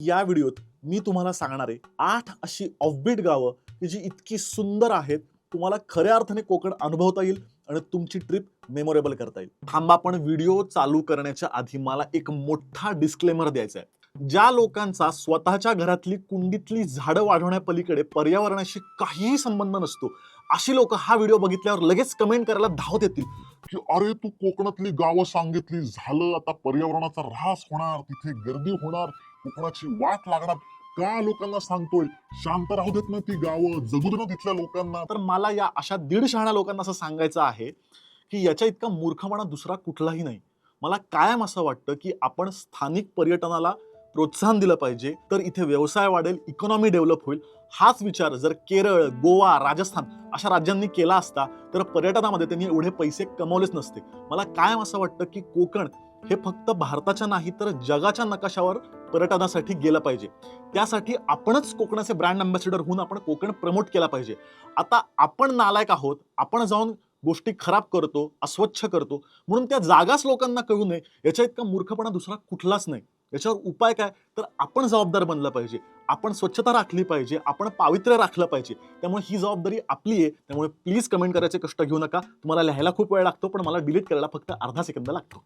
या व्हिडिओत मी तुम्हाला सांगणार आहे 8 अशी ऑफबीट गावं की जी इतकी सुंदर आहेत, तुम्हाला खऱ्या अर्थाने कोकण अनुभवता येईल आणि तुमची ट्रिप मेमोरेबल करता येईल. थांबा, पण व्हिडिओ चालू करण्याच्या आधी मला एक मोठा डिस्क्लेमर द्यायचा आहे. ज्या लोकांचा स्वतःच्या घरातली कुंडीतली झाडं वाढवण्यापलीकडे पर्यावरणाशी काहीही संबंध नसतो, अशी लोक हा व्हिडिओ बघितल्यावर लगेच कमेंट करायला धावत येतील की अरे तू कोकणातली गावं सांगितली, झालं आता पर्यावरणाचा ऱ्हास होणार, तिथे गर्दी होणार, कोकणाची वाट लागणार. का लोकांना सांगतोय? शांत राहू देत नाही ती गावं, जगू दे ना तिथल्या लोकांना. तर मला या अशा 150 लोकांना असं सांगायचं आहे की याच्या इतका मूर्खपणा दुसरा कुठलाही नाही. मला कायम असं वाटतं की आपण स्थानिक पर्यटनाला प्रोत्साहन दिलं पाहिजे, तर इथे व्यवसाय वाढेल, इकॉनॉमी डेव्हलप होईल. हाच विचार जर केरळ, गोवा, राजस्थान अशा राज्यांनी केला असता तर पर्यटनामध्ये त्यांनी एवढे पैसे कमवलेच नसते. मला कायम असं वाटतं की कोकण हे फक्त भारताच्या नाही तर जगाच्या नकाशावर पर्यटनासाठी गेलं पाहिजे. त्यासाठी आपणच कोकणाचे ब्रँड अँबॅसेडर होऊन आपण कोकण प्रमोट केला पाहिजे. आता आपण नालायक आहोत, आपण जाऊन गोष्टी खराब करतो, अस्वच्छ करतो, म्हणून त्या जागाच लोकांना कळू नये याच्या इतका मूर्खपणा दुसरा कुठलाच नाही. याच्यावर उपाय काय? तर आपण जबाबदार बनलं पाहिजे, आपण स्वच्छता राखली पाहिजे, आपण पावित्र्य राखलं पाहिजे. त्यामुळे ही जबाबदारी आपली आहे. त्यामुळे प्लीज कमेंट करायचे कष्ट घेऊ नका. तुम्हाला लिहायला खूप वेळ लागतो, पण मला डिलीट करायला फक्त अर्धा सेकंद लागतो.